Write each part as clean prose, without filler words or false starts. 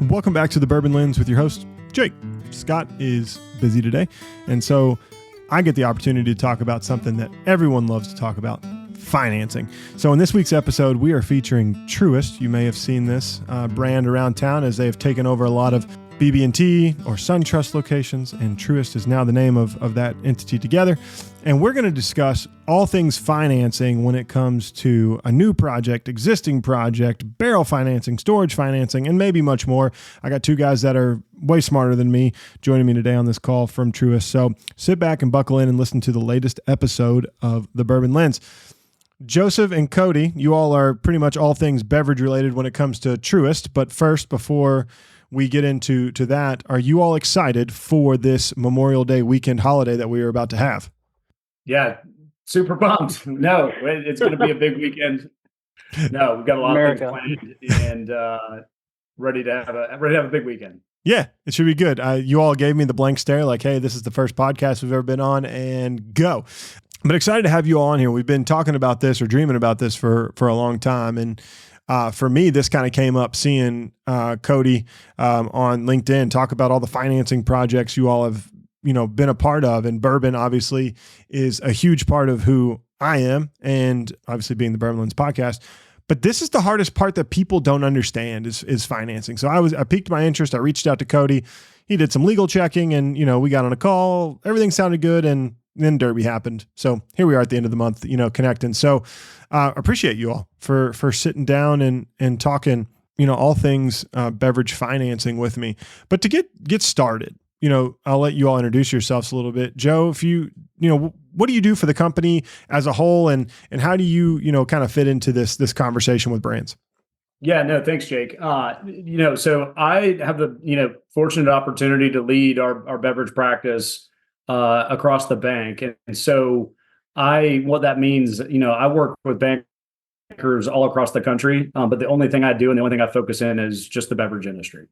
Welcome back to the Bourbon Lens with your host, Jake. Scott is busy today, and so I get the opportunity to talk about something that everyone loves to talk about, financing. So in this week's episode, we are featuring Truist. You may have seen this brand around town as they have taken over a lot of BB&T or SunTrust locations, and Truist is now the name of that entity together. And we're going to discuss all things financing when it comes to a new project, existing project, barrel financing, storage financing, and maybe much more. I got two guys that are way smarter than me joining me today on this call from Truist. So sit back and buckle in and listen to the latest episode of the Bourbon Lens. Joseph and Cody, you all are pretty much all things beverage related when it comes to Truist. But first, before we get into that, are you all excited for this Memorial Day weekend holiday that we are about to have? Yeah, super pumped. No, it's going to be a big weekend. No, we've got a lot of things planned and ready to have a big weekend. Yeah, it should be good. You all gave me the blank stare like, hey, this is the first podcast we've ever been on, and go. But excited to have you all on here. We've been talking about this or dreaming about this for a long time. And for me, this kind of came up seeing Cody on LinkedIn talk about all the financing projects you all have been a part of. And bourbon obviously is a huge part of who I am, and obviously being the Bourbon Lens Podcast. But this is the hardest part that people don't understand is financing. So I piqued my interest. I reached out to Cody. He did some legal checking, and we got on a call. Everything sounded good, and then Derby happened. So here we are at the end of the month, connecting. So appreciate you all for sitting down and talking, all things beverage financing with me. But to get started, I'll let you all introduce yourselves a little bit. Joe, if what do you do for the company as a whole, and how do you, kind of fit into this conversation with brands? Yeah, no, thanks, Jake. So I have the, fortunate opportunity to lead our beverage practice across the bank. And so what that means, I work with bankers all across the country, but the only thing I do and the only thing I focus in is just the beverage industry.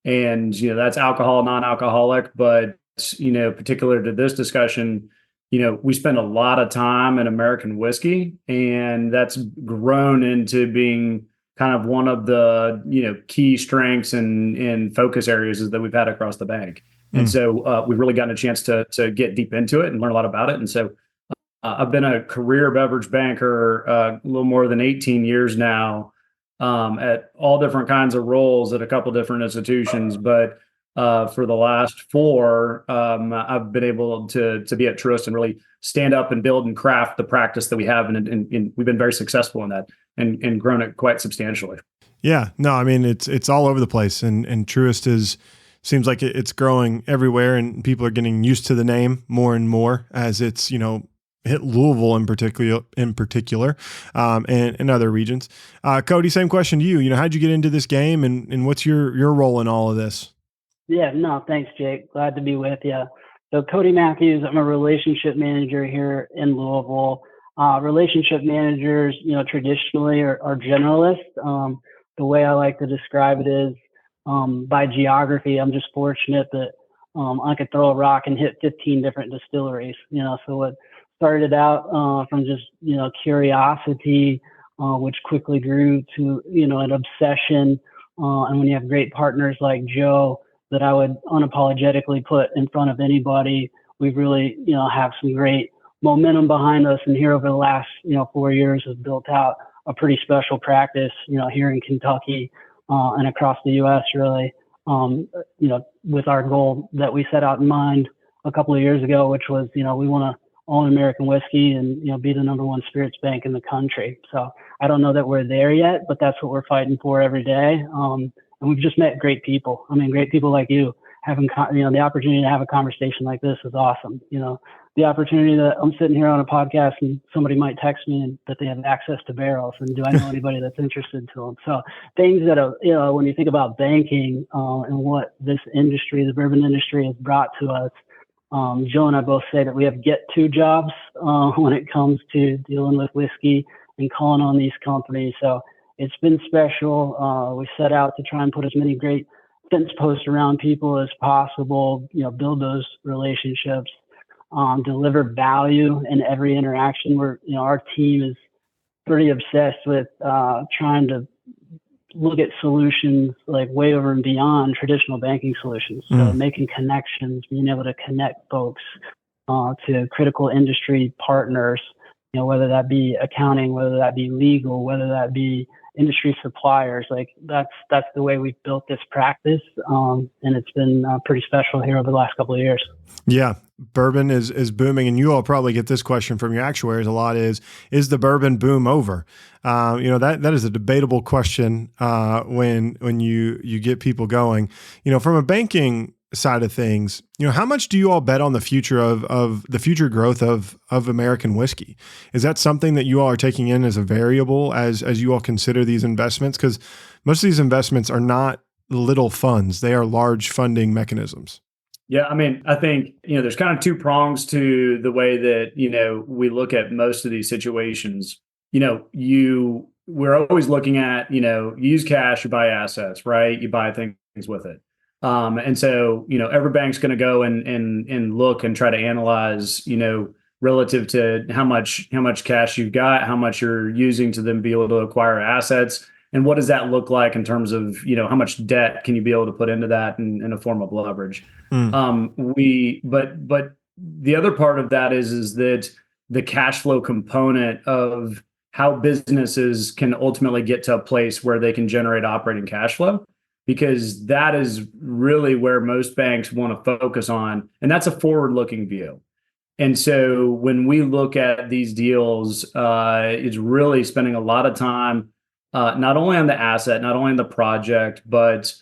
And, that's alcohol, non-alcoholic, but, particular to this discussion, we spend a lot of time in American whiskey, and that's grown into being kind of one of the, key strengths and focus areas that we've had across the bank. And so we've really gotten a chance to get deep into it and learn a lot about it. And so I've been a career beverage banker a little more than 18 years now, at all different kinds of roles at a couple different institutions. But for the last 4, I've been able to be at Truist and really stand up and build and craft the practice that we have. And we've been very successful in that and grown it quite substantially. Yeah, no, I mean, it's all over the place. And Truist seems like it's growing everywhere, and people are getting used to the name more and more as it's, hit Louisville in particular, and other regions. Cody, same question to you. How'd you get into this game, and what's your role in all of this? Yeah, no, thanks, Jake. Glad to be with you. So Cody Matthews, I'm a relationship manager here in Louisville. Relationship managers, traditionally are generalists. The way I like to describe it is, by geography, I'm just fortunate that I could throw a rock and hit 15 different distilleries. So what started out from just curiosity, which quickly grew to an obsession. And when you have great partners like Joe that I would unapologetically put in front of anybody, we've really have some great momentum behind us. And here over the last 4 years, have built out a pretty special practice here in Kentucky. And across the U.S., really, with our goal that we set out in mind a couple of years ago, which was, we want to own American whiskey and, be the number one spirits bank in the country. So I don't know that we're there yet, but that's what we're fighting for every day. And we've just met great people. I mean, great people like you having, the opportunity to have a conversation like this is awesome. The opportunity that I'm sitting here on a podcast and somebody might text me and that they have access to barrels, and do I know anybody that's interested to them? So things that are, when you think about banking and what this industry, the bourbon industry, has brought to us, Joe and I both say that we have get-to jobs when it comes to dealing with whiskey and calling on these companies. So it's been special. We set out to try and put as many great fence posts around people as possible, build those relationships. Deliver value in every interaction. Our team is pretty obsessed with trying to look at solutions like way over and beyond traditional banking solutions. So making connections, being able to connect folks to critical industry partners, whether that be accounting, whether that be legal, whether that be industry suppliers. Like that's the way we've built this practice. And it's been pretty special here over the last couple of years. Yeah. Bourbon is booming, and you all probably get this question from your actuaries a lot: is the bourbon boom over? That is a debatable question when you get people going. From a banking side of things, how much do you all bet on the future of the future growth of American whiskey? Is that something that you all are taking in as a variable as you all consider these investments? Because most of these investments are not little funds; they are large funding mechanisms. Yeah, I mean, I think, there's kind of two prongs to the way that, we look at most of these situations. We're always looking at, you use cash, you buy assets, right? You buy things with it. And so, every bank's going to go and look and try to analyze, relative to how much cash you've got, how much you're using to then be able to acquire assets. And what does that look like in terms of, how much debt can you be able to put into that in a form of leverage? But the other part of that is that the cash flow component of how businesses can ultimately get to a place where they can generate operating cash flow, because that is really where most banks want to focus on. And that's a forward-looking view. And so when we look at these deals, it's really spending a lot of time not only on the asset, not only on the project, but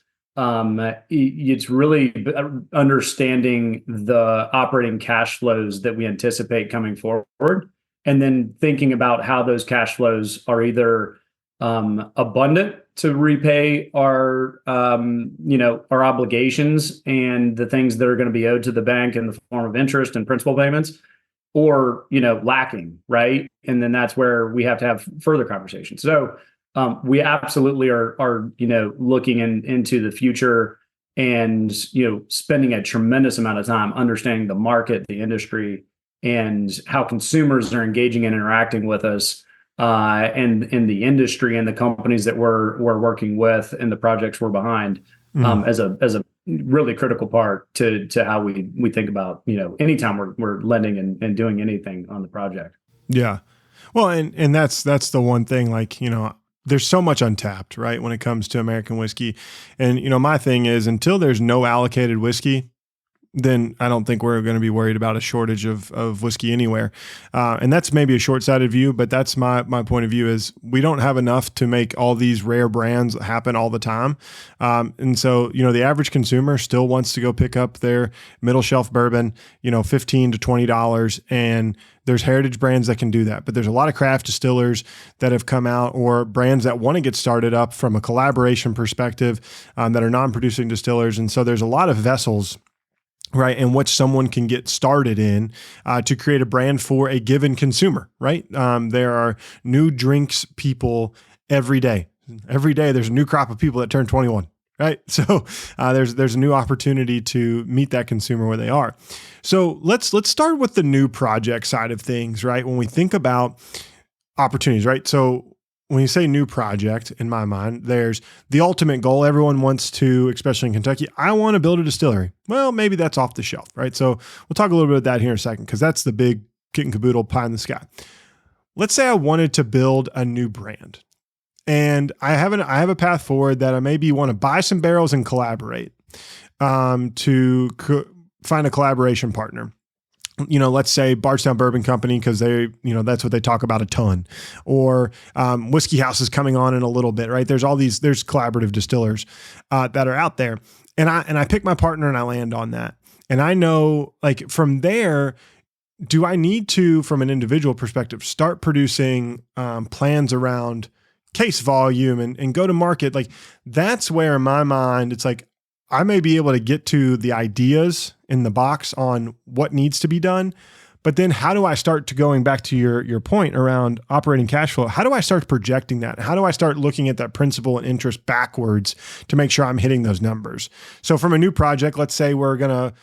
it's really understanding the operating cash flows that we anticipate coming forward, and then thinking about how those cash flows are either abundant to repay our obligations and the things that are going to be owed to the bank in the form of interest and principal payments, or lacking, right? And then that's where we have to have further conversations. So we absolutely are looking into the future and, spending a tremendous amount of time understanding the market, the industry, and how consumers are engaging and interacting with us, and in the industry and the companies that we're working with and the projects we're behind, as a really critical part to how we think about, anytime we're lending and doing anything on the project. Yeah. Well, and that's the one thing, there's so much untapped, right, when it comes to American whiskey. And, my thing is, until there's no allocated whiskey, then I don't think we're going to be worried about a shortage of whiskey anywhere. And that's maybe a short-sighted view, but that's my point of view is we don't have enough to make all these rare brands happen all the time. And so, the average consumer still wants to go pick up their middle shelf bourbon, $15 to $20. And there's heritage brands that can do that, but there's a lot of craft distillers that have come out, or brands that want to get started up from a collaboration perspective, that are non-producing distillers. And so there's a lot of vessels, right, in which someone can get started in to create a brand for a given consumer, right? There are new drinks people every day. Every day there's a new crop of people that turn 21, right? So there's a new opportunity to meet that consumer where they are. So let's start with the new project side of things, right? When we think about opportunities, right? So when you say new project, in my mind, there's the ultimate goal. Everyone wants to, especially in Kentucky, I want to build a distillery. Well, maybe that's off the shelf, right? So we'll talk a little bit about that here in a second, because that's the big kit and caboodle pie in the sky. Let's say I wanted to build a new brand, and I have a path forward that I maybe want to buy some barrels and collaborate to find a collaboration partner. Let's say Bardstown Bourbon Company, because they, that's what they talk about a ton, or Whiskey House is coming on in a little bit, right? There's collaborative distillers that are out there, and I pick my partner and I land on that, and I know, from there, do I need to, from an individual perspective, start producing plans around case volume and go to market? That's where in my mind it's I may be able to get to the ideas in the box on what needs to be done, but then how do I start to, going back to your point around operating cash flow, how do I start projecting that? How do I start looking at that principal and interest backwards to make sure I'm hitting those numbers? So from a new project, let's say we're going to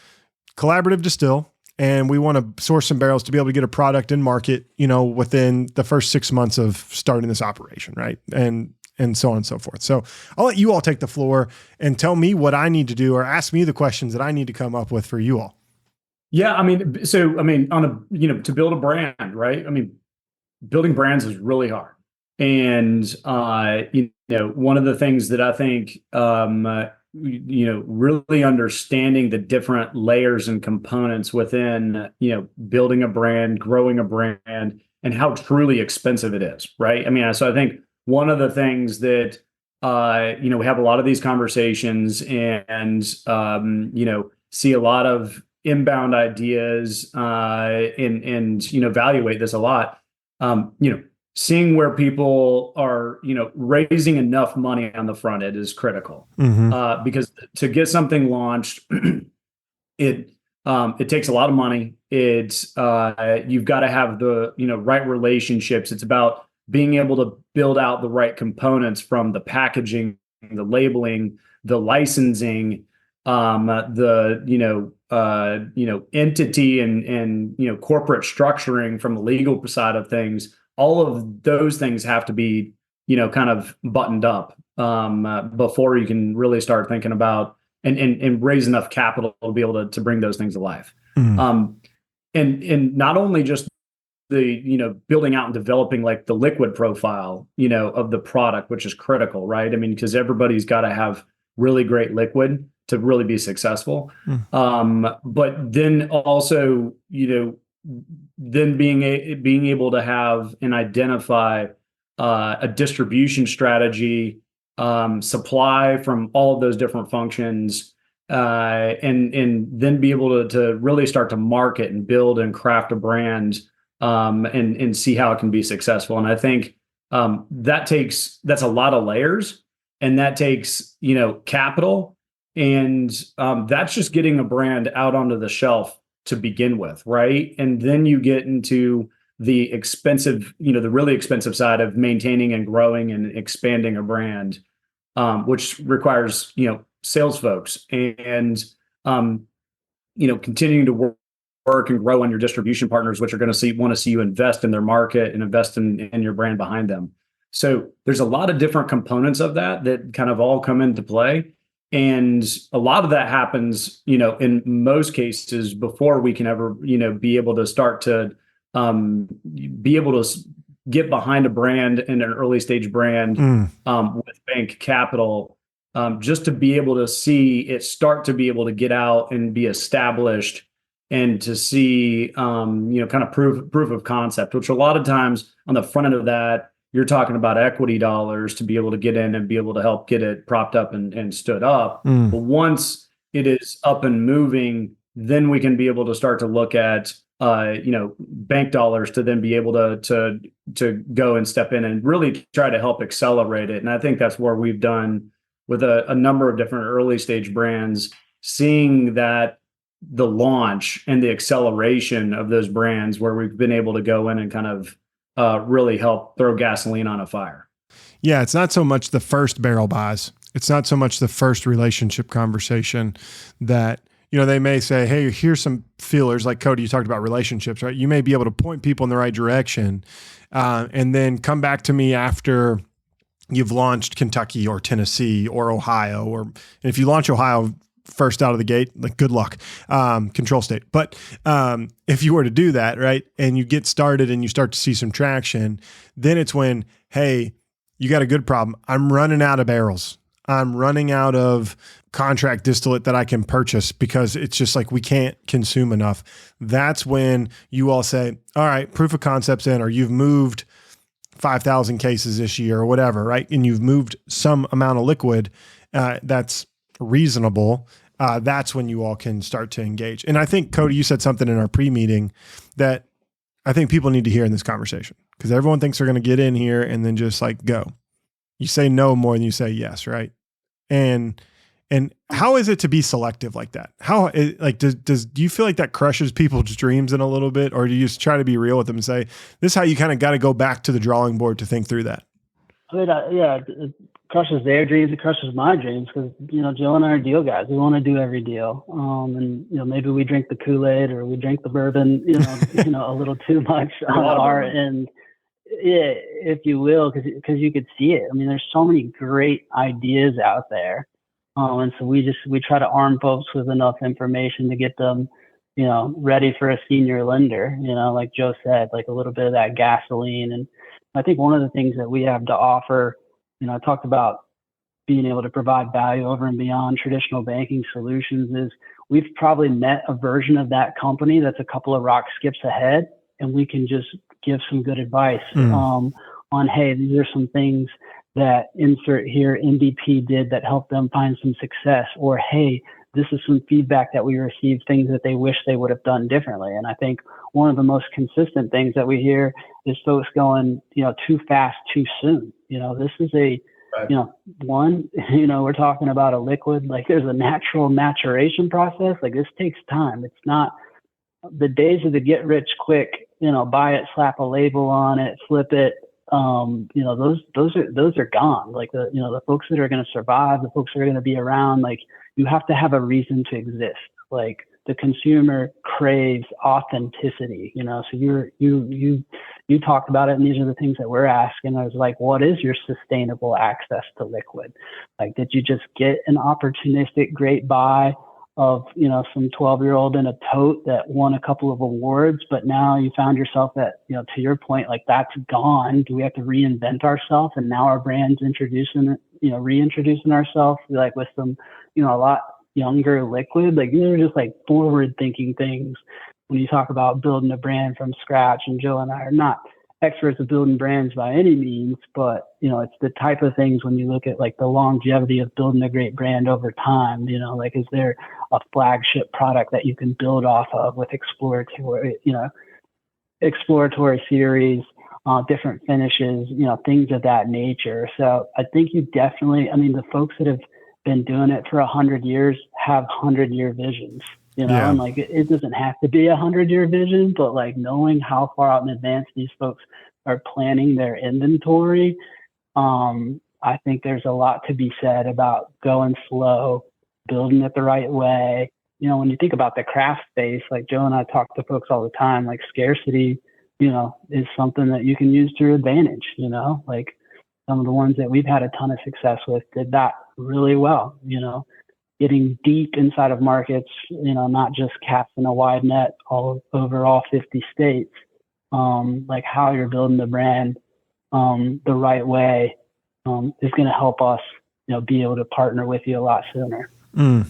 collaborative distill, and we want to source some barrels to be able to get a product in market, within the first 6 months of starting this operation, right? And and so on and so forth. So I'll let you all take the floor and tell me what I need to do or ask me the questions that I need to come up with for you all. Yeah. To build a brand, right? Building brands is really hard. And, one of the things that I think, really understanding the different layers and components within, building a brand, growing a brand, and how truly expensive it is, right? So I think one of the things that, we have a lot of these conversations and, see a lot of inbound ideas, and evaluate this a lot. Seeing where people are, raising enough money on the front end is critical. Because to get something launched, it takes a lot of money. It's you've got to have the right relationships. It's about being able to build out the right components from the packaging, the labeling, the licensing, entity and corporate structuring from the legal side of things. All of those things have to be, kind of buttoned up before you can really start thinking about and raise enough capital to be able to bring those things to life. And not only just the, building out and developing like the liquid profile, of the product, which is critical, right? Because everybody's got to have really great liquid to really be successful. But then also, then being able to have and identify a distribution strategy, supply from all of those different functions, and then be able to really start to market and build and craft a brand, and see how it can be successful. And I think that's a lot of layers, and that takes capital, and that's just getting a brand out onto the shelf to begin with, right? And then you get into the expensive, the really expensive side of maintaining and growing and expanding a brand, which requires, sales folks and, continuing to work and grow on your distribution partners, which are going to want to see you invest in their market and invest in your brand behind them. So there's a lot of different components of that kind of all come into play. And a lot of that happens, in most cases before we can ever, be able to start to be able to get behind a brand and an early stage brand with bank capital, just to be able to see it start to be able to get out and be established and to see, kind of proof of concept, which a lot of times on the front end of that, you're talking about equity dollars to be able to get in and be able to help get it propped up and stood up. But once it is up and moving, then we can be able to start to look at, bank dollars to then be able to go and step in and really try to help accelerate it. And I think that's where we've done with a number of different early stage brands, seeing that the launch and the acceleration of those brands where we've been able to go in and kind of really help throw gasoline on a fire. Yeah, it's not so much the first barrel buys. It's not so much the first relationship conversation that, they may say, hey, here's some feelers. Like Cody, you talked about relationships, right? You may be able to point people in the right direction, and then come back to me after you've launched Kentucky or Tennessee or Ohio, and if you launch Ohio first out of the gate, like good luck, control state. But if you were to do that, right, and you get started and you start to see some traction, then it's when, hey, you got a good problem. I'm running out of barrels. I'm running out of contract distillate that I can purchase because it's just like we can't consume enough. That's when you all say, all right, proof of concept's in, or you've moved 5,000 cases this year or whatever, right? And you've moved some amount of liquid that's reasonable. That's when you all can start to engage. And I think, Cody, you said something in our pre-meeting that I think people need to hear in this conversation, because everyone thinks they're going to get in here and then just like go. You say no more than you say yes, right? And how is it to be selective like that? How, do you feel like that crushes people's dreams in a little bit, or do you just try to be real with them and say, this is how you kind of got to go back to the drawing board to think through that? It crushes their dreams. It crushes my dreams because, Jill and I are deal guys. We want to do every deal. And, maybe we drink the Kool-Aid or we drink the bourbon, a little too much on our end. yeah, if you will, because you could see it. I mean, there's so many great ideas out there, and so we try to arm folks with enough information to get them, ready for a senior lender. Like Joe said, like a little bit of that gasoline. And I think one of the things that we have to offer, I talked about being able to provide value over and beyond traditional banking solutions, is we've probably met a version of that company that's a couple of rock skips ahead, and we can just give some good advice on, hey, these are some things that insert here NDP did that helped them find some success, or hey, this is some feedback that we received, things that they wish they would have done differently. And I think one of the most consistent things that we hear is folks going, too fast, too soon. This is a one, we're talking about a liquid, like there's a natural maturation process. Like this takes time. It's not the days of the get rich quick, buy it, slap a label on it, flip it. Those are gone. Like the folks that are going to survive, the folks that are going to be around, like you have to have a reason to exist. Like the consumer craves authenticity, so you talked about it, and these are the things that we're asking. I was like, what is your sustainable access to liquid? Like, did you just get an opportunistic great buy of, some 12-year-old in a tote that won a couple of awards, but now you found yourself at, to your point, like that's gone. Do we have to reinvent ourselves? And now our brand's reintroducing ourselves like with some, a lot younger liquid. Like these are just like forward thinking things when you talk about building a brand from scratch. And Joe and I are not experts of building brands by any means, but it's the type of things when you look at like the longevity of building a great brand over time, like is there a flagship product that you can build off of with exploratory series, different finishes, things of that nature. So I think you definitely, the folks that have been doing it for 100 years have 100-year visions. And like it doesn't have to be 100-year vision, but like knowing how far out in advance these folks are planning their inventory, I think there's a lot to be said about going slow, building it the right way. When you think about the craft space, like Joe and I talk to folks all the time, like scarcity, is something that you can use to your advantage. Like some of the ones that we've had a ton of success with did that really well. Getting deep inside of markets, not just casting a wide net all over all 50 states, like how you're building the brand the right way is going to help us, be able to partner with you a lot sooner. And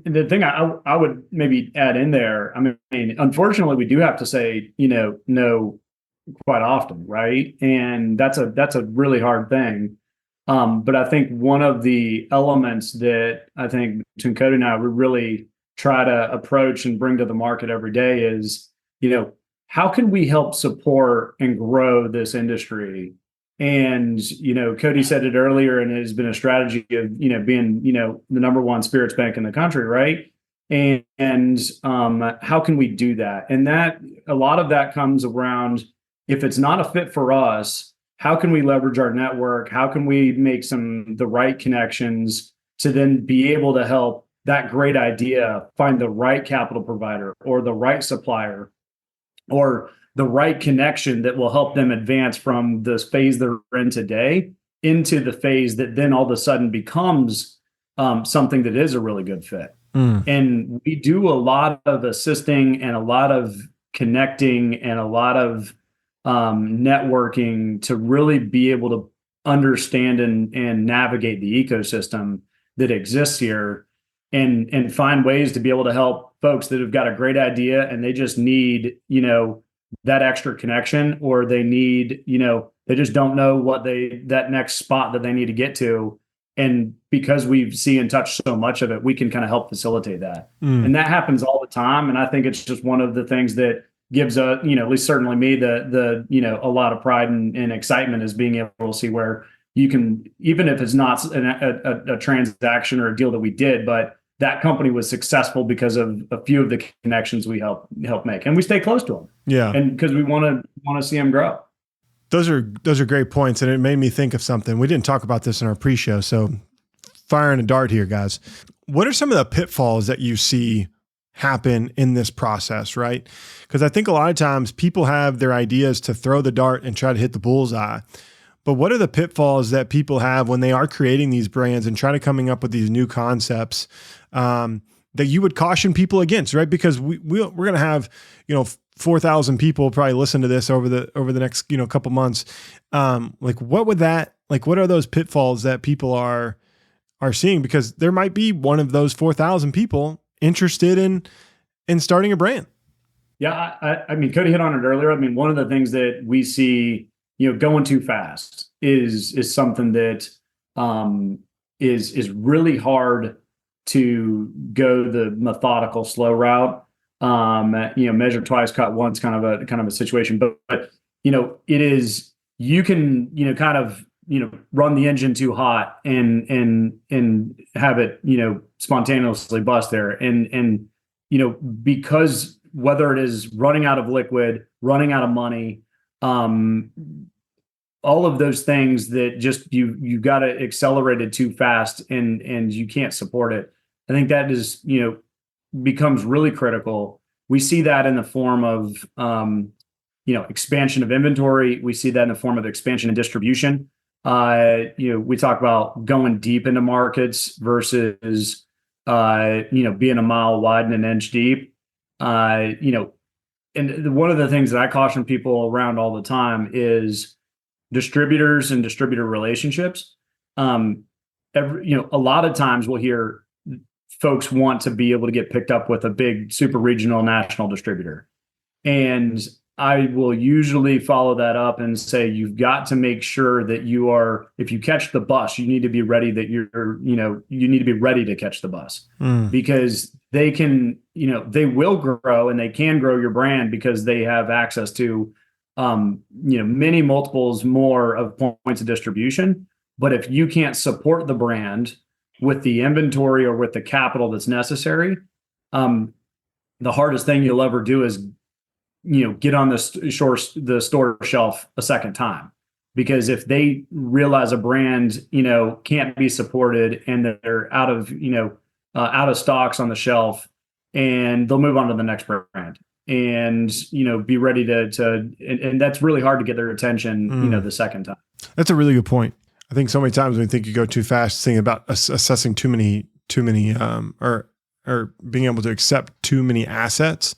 the thing I would maybe add in there, unfortunately, we do have to say, no quite often, right? And that's a really hard thing. But I think one of the elements that I think between Cody and I, we really try to approach and bring to the market every day is, how can we help support and grow this industry? And, Cody said it earlier, and it has been a strategy of, being, the number one spirits bank in the country, right? And how can we do that? And that a lot of that comes around, if it's not a fit for us, how can we leverage our network? How can we make the right connections to then be able to help that great idea find the right capital provider or the right supplier or the right connection that will help them advance from this phase they're in today into the phase that then all of a sudden becomes something that is a really good fit. And we do a lot of assisting and a lot of connecting and a lot of networking to really be able to understand and navigate the ecosystem that exists here and find ways to be able to help folks that have got a great idea and they just need, that extra connection, or they need, they just don't know that next spot that they need to get to. And because we see and touch so much of it, we can kind of help facilitate that. And that happens all the time. And I think it's just one of the things that gives at least certainly me the a lot of pride and excitement is being able to see where you can, even if it's not a transaction or a deal that we did, but that company was successful because of a few of the connections we help make, and we stay close to them. Yeah, and because we want to see them grow. Those are great points, and it made me think of something. We didn't talk about this in our pre-show, so firing a dart here, guys. What are some of the pitfalls that you see happen in this process, right? Because I think a lot of times people have their ideas to throw the dart and try to hit the bullseye. But what are the pitfalls that people have when they are creating these brands and try to coming up with these new concepts that you would caution people against, right? Because we're going to have, 4,000 people probably listen to this over the next, couple months. What are those pitfalls that people are seeing? Because there might be one of those 4,000 people interested in starting a brand. Yeah. I mean, Cody hit on it earlier. I mean, one of the things that we see, going too fast is something that is really hard to go the methodical, slow route. Measure twice, cut once, kind of a situation. But it is, you can kind of run the engine too hot and have it spontaneously bust there, and because whether it is running out of liquid, running out of money, all of those things that just you got to accelerate it too fast and you can't support it. I think that is becomes really critical. We see that in the form of expansion of inventory. We see that in the form of expansion and distribution. We talk about going deep into markets versus being a mile wide and an inch deep. And one of the things that I caution people around all the time is distributors and distributor relationships. A lot of times we'll hear folks want to be able to get picked up with a big super regional national distributor. And I will usually follow that up and say, you've got to make sure that if you catch the bus, you need to be ready you need to be ready to catch the bus because they can, they will grow and they can grow your brand because they have access to, many multiples more of points of distribution. But if you can't support the brand with the inventory or with the capital that's necessary, the hardest thing you'll ever do is get on the store shelf a second time. Because if they realize a brand, can't be supported and they're out of stocks on the shelf, and they'll move on to the next brand and, be ready and that's really hard to get their attention, the second time. That's a really good point. I think so many times when we think you go too fast, thinking about assessing too many, or being able to accept too many assets.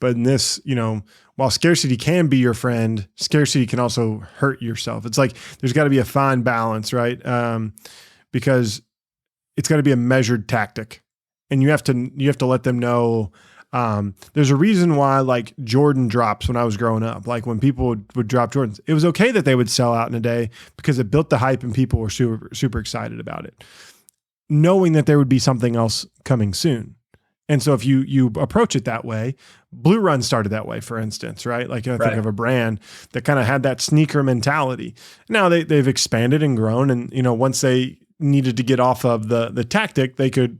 But in this, while scarcity can be your friend, scarcity can also hurt yourself. It's like there's got to be a fine balance, right? Because it's got to be a measured tactic, and you have to let them know. There's a reason why like Jordan drops when I was growing up. Like when people would drop Jordans, it was okay that they would sell out in a day because it built the hype and people were super, super excited about it, knowing that there would be something else coming soon. And so if you approach it that way, Blue Run started that way, for instance, right? Like I think of a brand that kind of had that sneaker mentality. Now they've expanded and grown, and once they needed to get off of the tactic, they could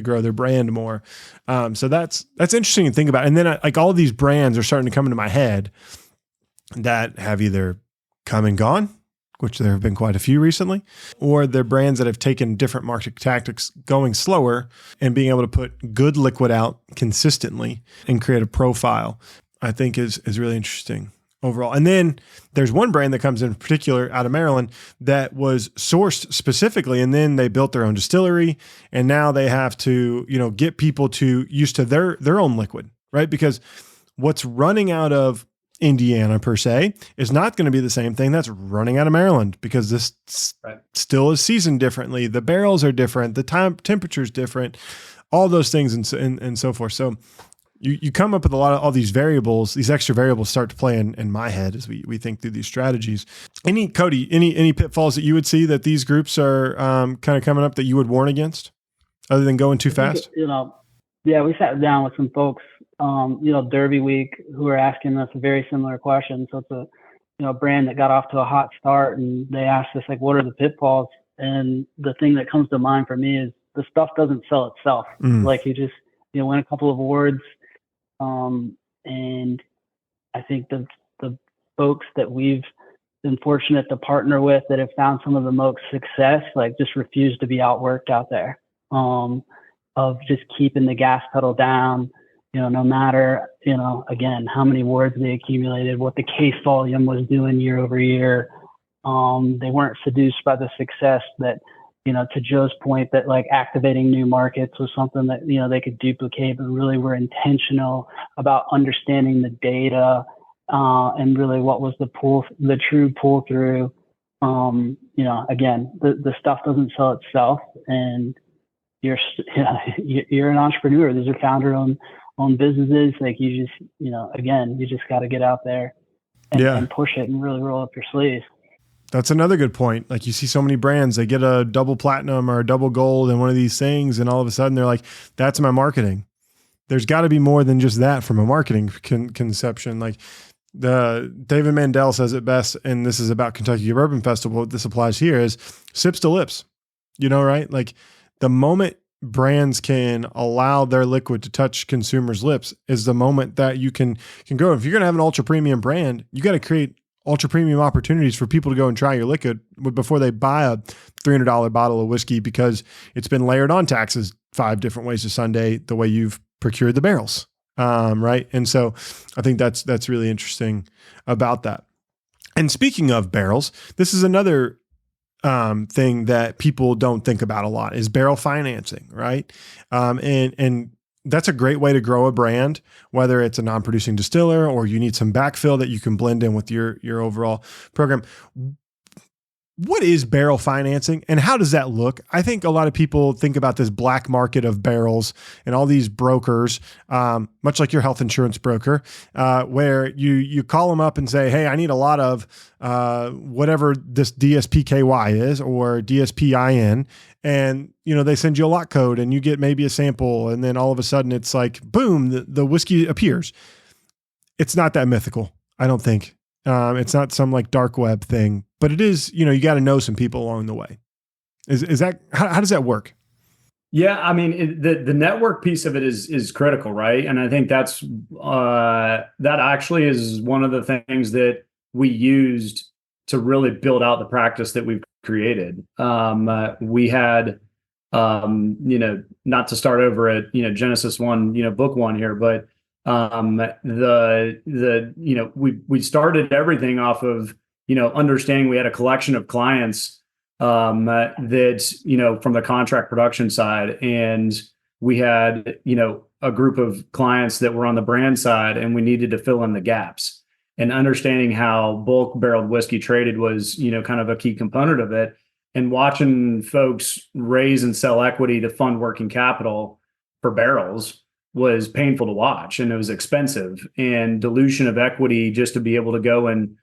grow their brand more. So that's interesting to think about. And then like all of these brands are starting to come into my head that have either come and gone, which there have been quite a few recently, or they're brands that have taken different market tactics, going slower and being able to put good liquid out consistently and create a profile, I think is really interesting overall. And then there's one brand that comes in particular out of Maryland that was sourced specifically, and then they built their own distillery, and now they have to, get people used to their own liquid, right? Because what's running out of Indiana per se is not going to be the same thing that's running out of Maryland, because this still is seasoned differently. The barrels are different. The temperature is different, all those things and so forth. So you come up with a lot of all these variables, these extra variables start to play in my head as we think through these strategies. Cody, any pitfalls that you would see that these groups are kind of coming up that you would warn against other than going too fast? We sat down with some folks Derby week, who are asking us a very similar question. So it's a brand that got off to a hot start, and they asked us like, what are the pitfalls? And the thing that comes to mind for me is the stuff doesn't sell itself. Like you just win a couple of awards, and I think the folks that we've been fortunate to partner with that have found some of the most success, like just refuse to be outworked out there, of just keeping the gas pedal down no matter, again, how many words they accumulated, what the case volume was doing year over year. They weren't seduced by the success that, to Joe's point, that like activating new markets was something that, they could duplicate, but really were intentional about understanding the data, and really what was the true pull through. Again, the stuff doesn't sell itself, and you're an entrepreneur. These are founder-owned businesses. Like you just, again, you just got to get out there and push it and really roll up your sleeves. That's another good point. Like you see so many brands, they get a double platinum or a double gold in one of these things, and all of a sudden they're like, that's my marketing. There's got to be more than just that from a marketing conception. Like David Mandel says it best, and this is about Kentucky Bourbon Festival. This applies here is sips to lips, right? Like the moment brands can allow their liquid to touch consumers' lips is the moment that you can grow. If you're going to have an ultra premium brand, you got to create ultra premium opportunities for people to go and try your liquid before they buy a $300 bottle of whiskey because it's been layered on taxes 5 different ways to Sunday, the way you've procured the barrels. Right. And so I think that's really interesting about that. And speaking of barrels, this is another thing that people don't think about a lot is barrel financing. Right. And that's a great way to grow a brand, whether it's a non-producing distiller or you need some backfill that you can blend in with your overall program. What is barrel financing and how does that look? I think a lot of people think about this black market of barrels and all these brokers, much like your health insurance broker, where you call them up and say, hey, I need a lot of whatever this DSPKY is or DSPIN. And, they send you a lot code and you get maybe a sample. And then all of a sudden it's like, boom, the whiskey appears. It's not that mythical, I don't think. It's not some like dark web thing, but it is, you got to know some people along the way. Is that, how does that work? Yeah. I mean, the network piece of it is critical, right? And I think that's, that actually is one of the things that we used to really build out the practice that we've created. We had, not to start over at, Genesis 1, book 1 here, but we started everything off of, understanding we had a collection of clients that, from the contract production side, and we had, a group of clients that were on the brand side, and we needed to fill in the gaps. And understanding how bulk barreled whiskey traded was, kind of a key component of it. And watching folks raise and sell equity to fund working capital for barrels was painful to watch, and it was expensive, and dilution of equity just to be able to go and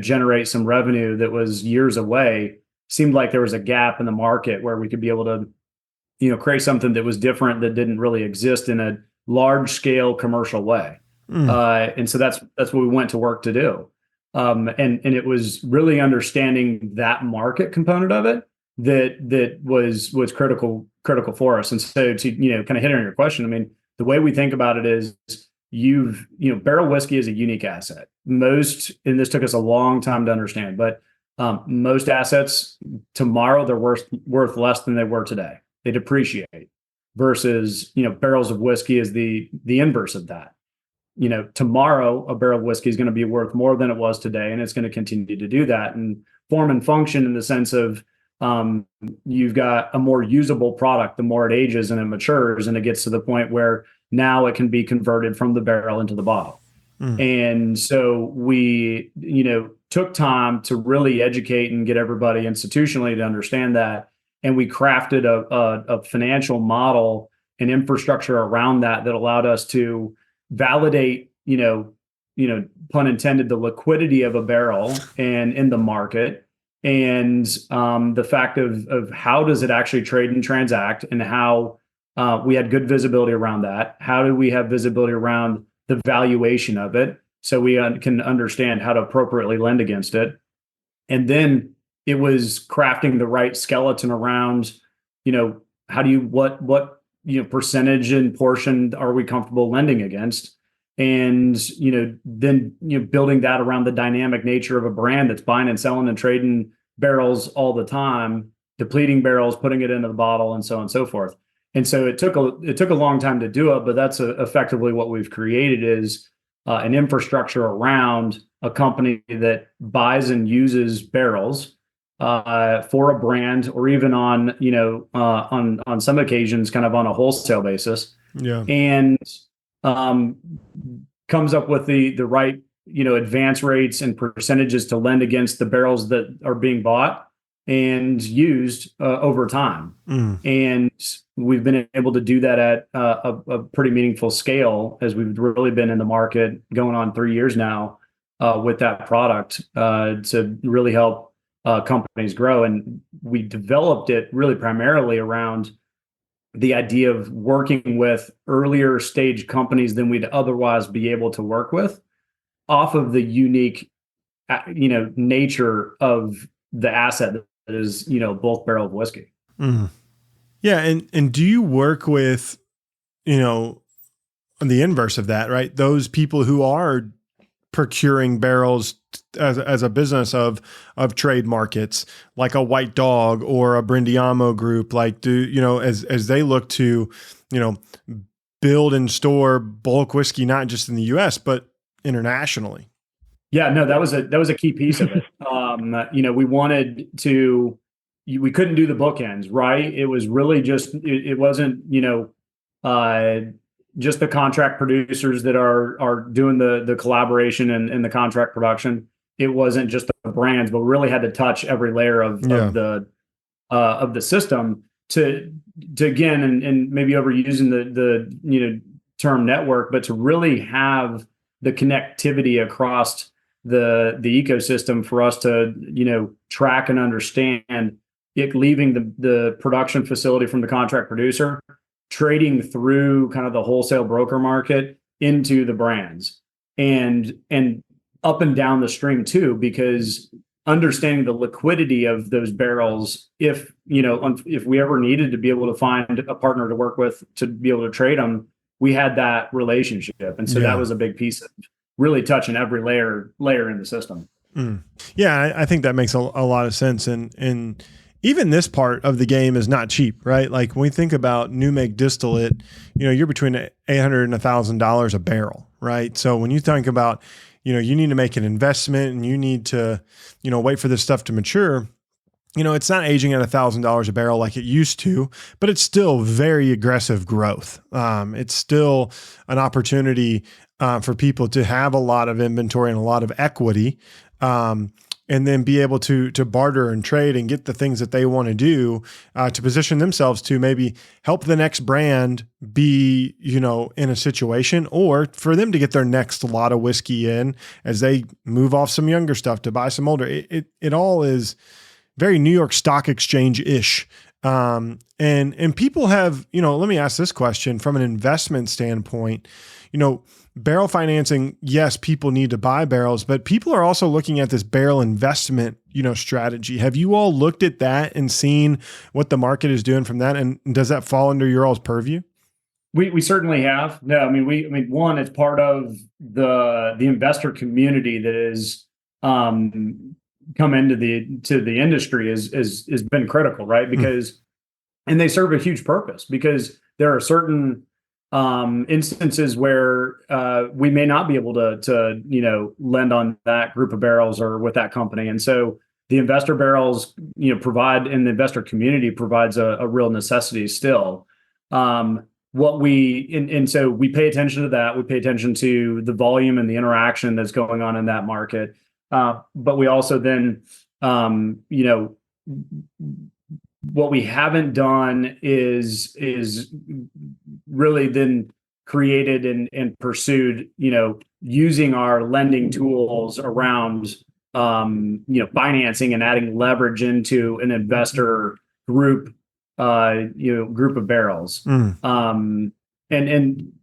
generate some revenue that was years away seemed like there was a gap in the market where we could be able to create something that was different, that didn't really exist in a large scale commercial way. And so that's what we went to work to do. And it was really understanding that market component of it that was critical for us. And so to, kind of hit on your question, I mean, the way we think about it is barrel whiskey is a unique asset. Most, and this took us a long time to understand, but most assets tomorrow, they're worth less than they were today. They depreciate versus, barrels of whiskey is the inverse of that. Tomorrow a barrel of whiskey is going to be worth more than it was today, and it's going to continue to do that and form and function in the sense of you've got a more usable product the more it ages and it matures, and it gets to the point where now it can be converted from the barrel into the bottle. And so we, took time to really educate and get everybody institutionally to understand that. And we crafted a financial model and infrastructure around that allowed us to validate, pun intended, the liquidity of a barrel and in the market, and the fact of how does it actually trade and transact, and how we had good visibility around that. How do we have visibility around the valuation of it so we can understand how to appropriately lend against it? And then it was crafting the right skeleton around, how do you, what percentage and portion are we comfortable lending against? And, then, building that around the dynamic nature of a brand that's buying and selling and trading barrels all the time, depleting barrels, putting it into the bottle, and so on and so forth. And so it took a long time to do it, but that's effectively what we've created is an infrastructure around a company that buys and uses barrels for a brand, or even on on some occasions, kind of on a wholesale basis. Yeah. And comes up with the right advance rates and percentages to lend against the barrels that are being bought and used over time. And we've been able to do that at a pretty meaningful scale, as we've really been in the market going on 3 years now with that product to really help companies grow. And we developed it really primarily around the idea of working with earlier stage companies than we'd otherwise be able to work with, off of the unique nature of the asset that is bulk barrel of whiskey. Yeah. And do you work with, on the inverse of that, right? Those people who are procuring barrels as a business of trade markets, like a White Dog or a Brindiamo group, like as they look to, build and store bulk whiskey, not just in the US, but internationally? Yeah, no, that was a key piece of it. We wanted to, we couldn't do the bookends, right? It was really just, it wasn't, just the contract producers that are doing the collaboration and the contract production. It wasn't just the brands, but we really had to touch every layer of the system to again, and maybe overusing the term network, but to really have the connectivity across the ecosystem for us to track and understand it, leaving the production facility from the contract producer, trading through kind of the wholesale broker market into the brands, and up and down the stream too, because understanding the liquidity of those barrels, if we ever needed to be able to find a partner to work with to be able to trade them, we had that relationship. And so that was a big piece of really touching every layer in the system. Yeah, I think that makes a lot of sense. And even this part of the game is not cheap, right? Like when we think about new make distillate, you're between $800 and $1,000 a barrel, right? So when you think about, you need to make an investment and you need to, wait for this stuff to mature, it's not aging at $1,000 a barrel like it used to, but it's still very aggressive growth. It's still an opportunity for people to have a lot of inventory and a lot of equity, and then be able to barter and trade and get the things that they want to do to position themselves to maybe help the next brand be, in a situation, or for them to get their next lot of whiskey in as they move off some younger stuff to buy some older. It all is very New York Stock Exchange-ish. And people have, let me ask this question from an investment standpoint, barrel financing, yes, people need to buy barrels, but people are also looking at this barrel investment, strategy. Have you all looked at that and seen what the market is doing from that? And does that fall under your all's purview? We certainly have. No, one, it's part of the investor community that is come into the industry has been critical, right? Because and they serve a huge purpose, because there are certain instances where we may not be able to lend on that group of barrels or with that company, and so the investor barrels provide, and the investor community provides a real necessity still. So we pay attention to that. We pay attention to the volume and the interaction that's going on in that market, but we also then what we haven't done is really then created and pursued, using our lending tools around, financing and adding leverage into an investor group, group of barrels. And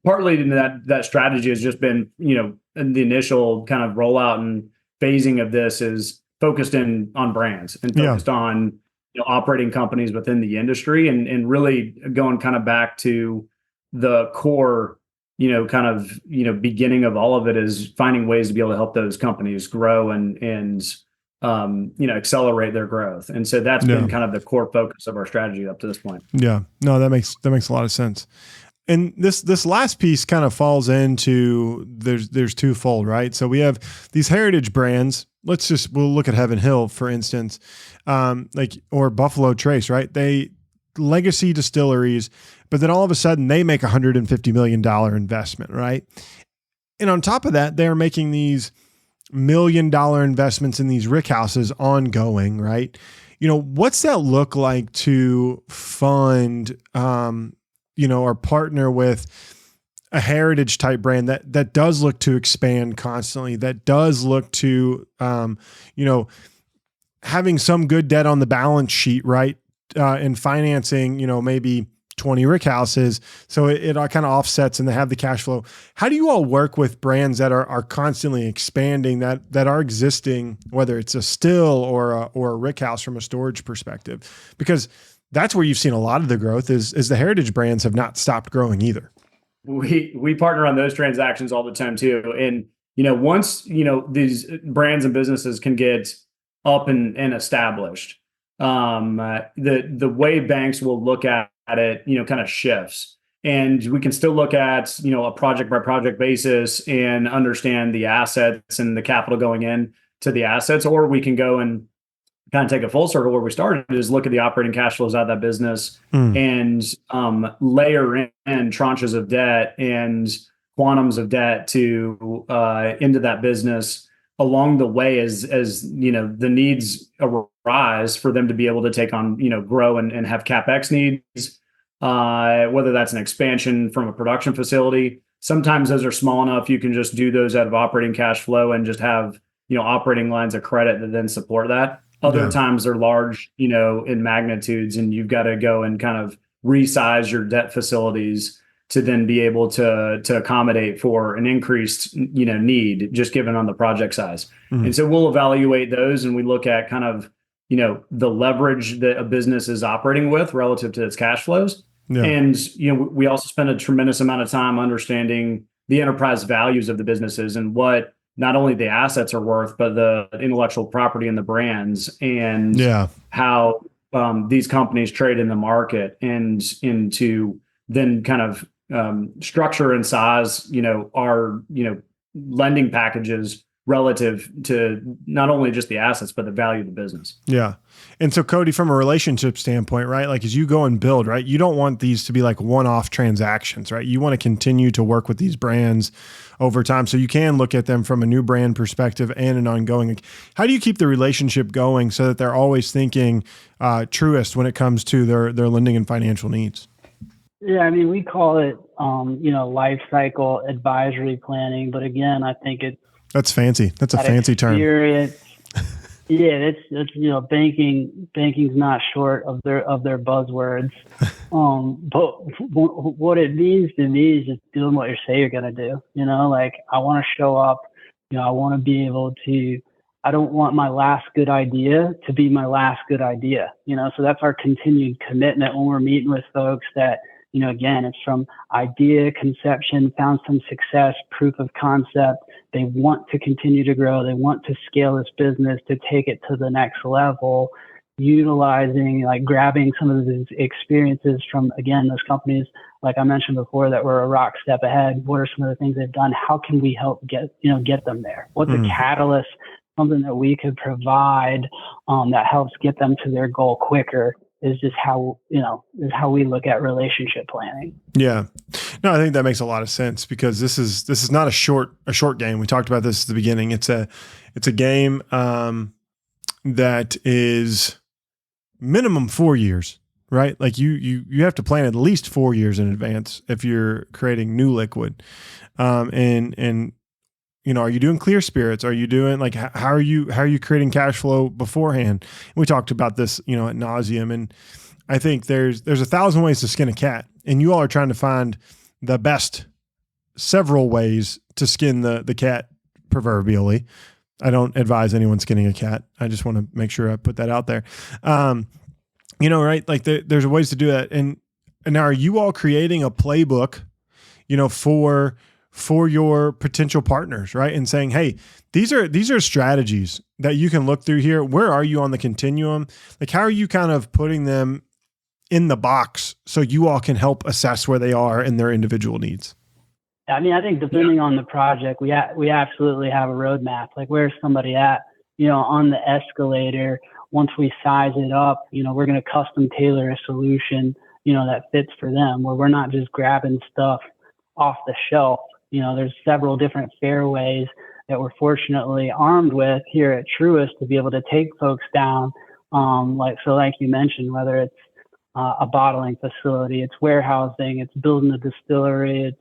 partly in that strategy has just been, in the initial kind of rollout and phasing of this is focused on brands and focused on operating companies within the industry, and really going kind of back to the core, beginning of all of it is finding ways to be able to help those companies grow and accelerate their growth. And so that's been kind of the core focus of our strategy up to this point. Yeah, no, that makes a lot of sense. And this last piece kind of falls into there's twofold, right? So we have these heritage brands. We'll look at Heaven Hill, for instance, or Buffalo Trace, right? They legacy distilleries, but then all of a sudden they make $150 million investment, right? And on top of that, they're making these $1 million investments in these rick houses ongoing, right? What's that look like to fund, or partner with a heritage type brand that does look to expand constantly, that does look to, having some good debt on the balance sheet, right? And financing, maybe 20 rick houses. So it kind of offsets and they have the cash flow. How do you all work with brands that are constantly expanding that are existing, whether it's a still or a rick house from a storage perspective? Because that's where you've seen a lot of the growth is the heritage brands have not stopped growing either. We partner on those transactions all the time too. And, once, these brands and businesses can get up and established, the way banks will look at it, kind of shifts. And we can still look at, a project by project basis and understand the assets and the capital going in to the assets, or we can go and kind of take a full circle where we started is look at the operating cash flows out of that business and layer in tranches of debt and quantums of debt to into that business along the way as the needs arise for them to be able to take on, grow and have CapEx needs, whether that's an expansion from a production facility. Sometimes those are small enough you can just do those out of operating cash flow and just have, operating lines of credit that then support that. Other times they're large, in magnitudes, and you've got to go and kind of resize your debt facilities to then be able to accommodate for an increased, need just given on the project size. And so we'll evaluate those and we look at kind of, the leverage that a business is operating with relative to its cash flows. Yeah. And, we also spend a tremendous amount of time understanding the enterprise values of the businesses and what not only the assets are worth, but the intellectual property and the brands and how these companies trade in the market and into then kind of structure and size, our, lending packages relative to not only just the assets, but the value of the business. Yeah. And so Cody, from a relationship standpoint, right? Like as you go and build, right? You don't want these to be like one-off transactions, right? You want to continue to work with these brands over time. So you can look at them from a new brand perspective and an ongoing. How do you keep the relationship going so that they're always thinking Truist when it comes to their lending and financial needs? Yeah, I mean, we call it, life cycle advisory planning. But again, I think that's fancy. That's a fancy term. Yeah, it's banking's not short of their buzzwords. But what it means to me is just doing what you say you're gonna do. Like I want to show up. I want to be able to. I don't want my last good idea to be my last good idea. So that's our continued commitment when we're meeting with folks that. Again, it's from idea, conception, found some success, proof of concept. They want to continue to grow. They want to scale this business to take it to the next level, utilizing, grabbing some of these experiences from, again, those companies, like I mentioned before, that were a rock step ahead. What are some of the things they've done? How can we help get them there? What's a catalyst, something that we could provide that helps get them to their goal quicker? Is just how we look at relationship planning. Yeah, no, I think that makes a lot of sense because this is not a short game. We talked about this at the beginning. It's a game that is minimum 4 years, right? Like you have to plan at least 4 years in advance if you're creating new liquid, and are you doing clear spirits? Are you doing how are you creating cash flow beforehand? We talked about this, ad nauseum, and I think there's 1,000 ways to skin a cat, and you all are trying to find the best several ways to skin the cat, proverbially. I don't advise anyone skinning a cat. I just want to make sure I put that out there. Right? Like there's ways to do that, and now are you all creating a playbook, for your potential partners, right? And saying, hey, these are strategies that you can look through here? Where are you on the continuum? Like, how are you kind of putting them in the box so you all can help assess where they are in their individual needs? I mean, I think depending on the project, we absolutely have a roadmap. Like, where's somebody at, on the escalator? Once we size it up, we're going to custom tailor a solution, that fits for them, where we're not just grabbing stuff off the shelf. There's several different fairways that we're fortunately armed with here at Truist to be able to take folks down. Like you mentioned, whether it's a bottling facility, it's warehousing, it's building a distillery, it's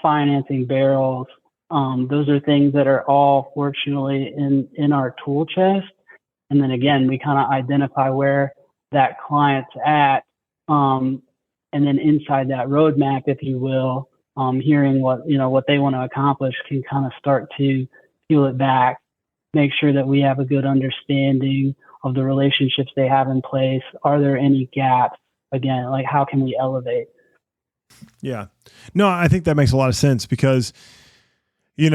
financing barrels. Those are things that are all fortunately in our tool chest. And then again, we kind of identify where that client's at. And then inside that roadmap, if you will, hearing what they want to accomplish can kind of start to peel it back, make sure that we have a good understanding of the relationships they have in place. Are there any gaps? Again, like, how can we elevate? Yeah. No, I think that makes a lot of sense because, at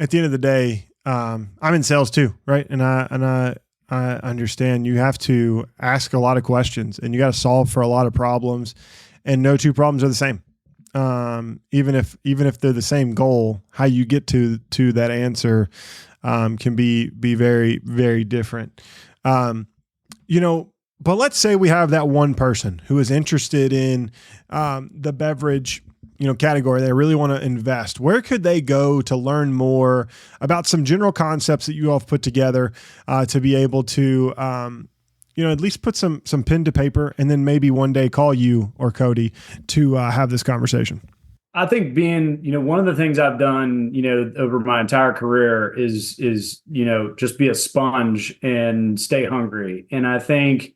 the end of the day, I'm in sales too, right? And I understand you have to ask a lot of questions and you got to solve for a lot of problems, and no two problems are the same. Even if they're the same goal, how you get to that answer can be very, very different. But let's say we have that one person who is interested in the beverage category. They really want to invest. Where could they go to learn more about some general concepts that you all have put together to be able to at least put some pen to paper, and then maybe one day call you or Cody to have this conversation? I think one of the things I've done, over my entire career is just be a sponge and stay hungry. And I think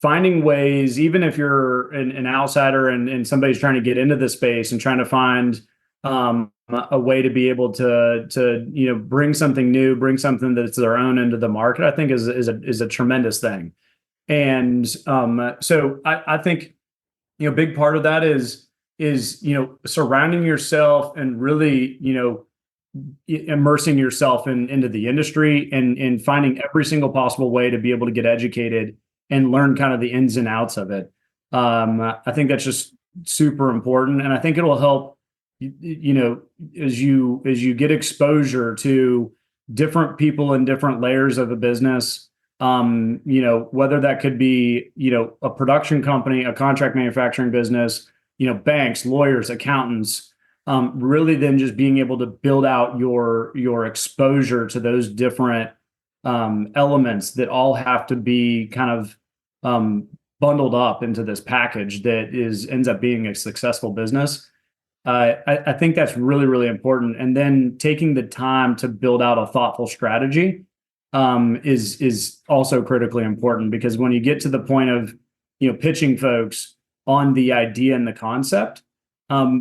finding ways, even if you're an outsider and somebody's trying to get into the space and trying to find a way to be able to bring something new, bring something that's their own into the market, I think is a tremendous thing. And so I think big part of that is surrounding yourself and really immersing yourself into the industry and finding every single possible way to be able to get educated and learn kind of the ins and outs of it. I think that's just super important, and I think it'll help as you get exposure to different people in different layers of a business. Whether that could be, a production company, a contract manufacturing business, banks, lawyers, accountants, really then just being able to build out your exposure to those different elements that all have to be kind of bundled up into this package that ends up being a successful business. I think that's really, really important. And then taking the time to build out a thoughtful strategy is also critically important, because when you get to the point of pitching folks on the idea and the concept,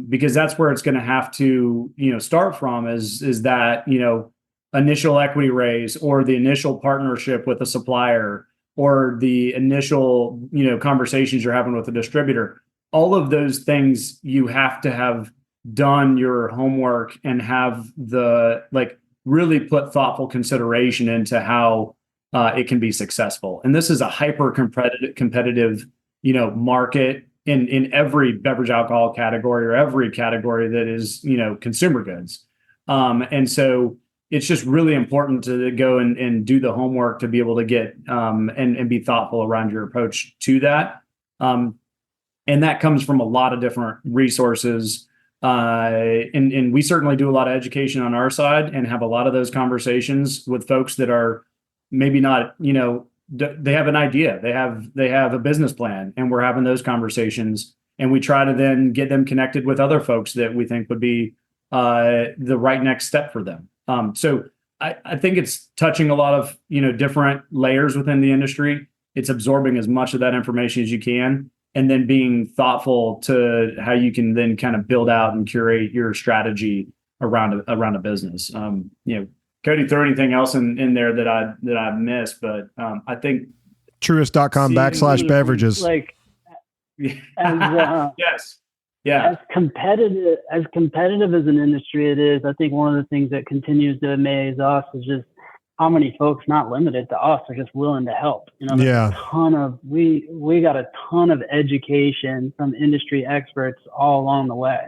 because that's where it's going to have to start from is that initial equity raise, or the initial partnership with a supplier, or the initial conversations you're having with a distributor. All of those things you have to have done your homework and have really put thoughtful consideration into how it can be successful. And this is a hyper competitive, market in every beverage alcohol category, or every category that is, consumer goods. And so it's just really important to go and do the homework to be able to get and be thoughtful around your approach to that. And that comes from a lot of different resources. And we certainly do a lot of education on our side and have a lot of those conversations with folks that are maybe not, they have an idea, they have a business plan, and we're having those conversations, and we try to then get them connected with other folks that we think would be the right next step for them. So I think it's touching a lot of, different layers within the industry. It's absorbing as much of that information as you can, and then being thoughtful to how you can then kind of build out and curate your strategy around a business. Cody, throw anything else in there that I missed, but I think Truist.com /beverages. Like, yes. Yeah. As competitive as an industry it is, I think one of the things that continues to amaze us is just how many folks, not limited to us, are just willing to help. You know, there's a ton of, we got a ton of education from industry experts all along the way.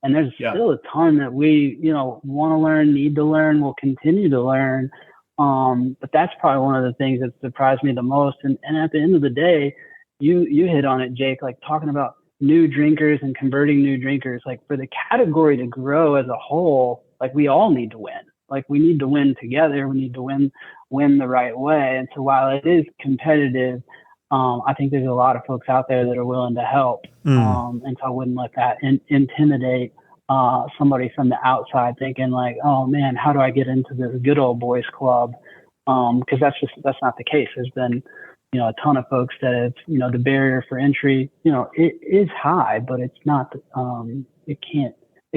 And there's still a ton that we, want to learn, need to learn, will continue to learn. But that's probably one of the things that surprised me the most. And at the end of the day, you hit on it, Jake, like talking about new drinkers and converting new drinkers. Like for the category to grow as a whole, like we all need to win. Like we need to win together. We need to win the right way. And so while it is competitive, I think there's a lot of folks out there that are willing to help. And so I wouldn't let that intimidate somebody from the outside thinking like, oh man, how do I get into this good old boys club? Because that's not the case. There's been, a ton of folks that have, the barrier for entry, it is high, but it's not, it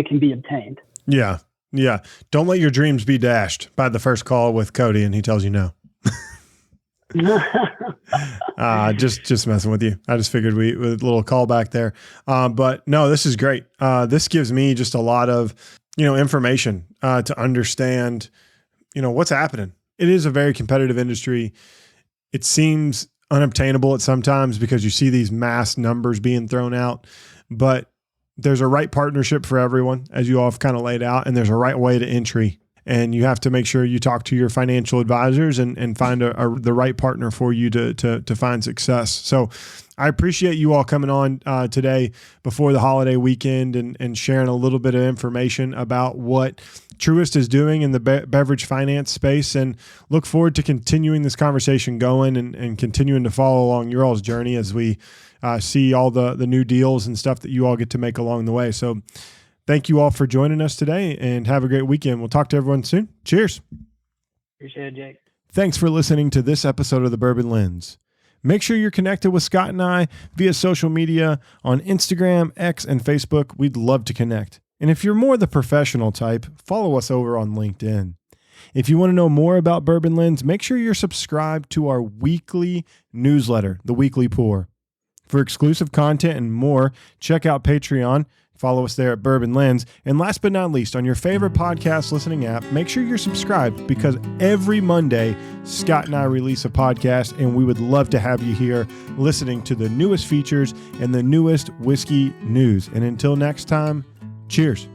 can be obtained. Yeah. Yeah. Don't let your dreams be dashed by the first call with Cody and he tells you no. Just messing with you. I just figured with a little callback there. But no, this is great. This gives me just a lot of, information, to understand, what's happening. It is a very competitive industry. It seems unobtainable at sometimes because you see these mass numbers being thrown out, but there's a right partnership for everyone, as you all have kind of laid out, and there's a right way to entry. And you have to make sure you talk to your financial advisors and find the right partner for you to find success. So I appreciate you all coming on today before the holiday weekend and sharing a little bit of information about what Truist is doing in the beverage finance space, and look forward to continuing this conversation going and continuing to follow along your all's journey as we see all the new deals and stuff that you all get to make along the way. So thank you all for joining us today and have a great weekend. We'll talk to everyone soon. Cheers. Appreciate it, Jake. Thanks for listening to this episode of the Bourbon Lens. Make sure you're connected with Scott and I via social media on Instagram, X, and Facebook. We'd love to connect. And if you're more the professional type, follow us over on LinkedIn. If you want to know more about Bourbon Lens, make sure you're subscribed to our weekly newsletter, The Weekly Pour. For exclusive content and more, check out Patreon. Follow us there at Bourbon Lens. And last but not least, on your favorite podcast listening app, make sure you're subscribed because every Monday, Scott and I release a podcast, and we would love to have you here listening to the newest features and the newest whiskey news. And until next time, cheers.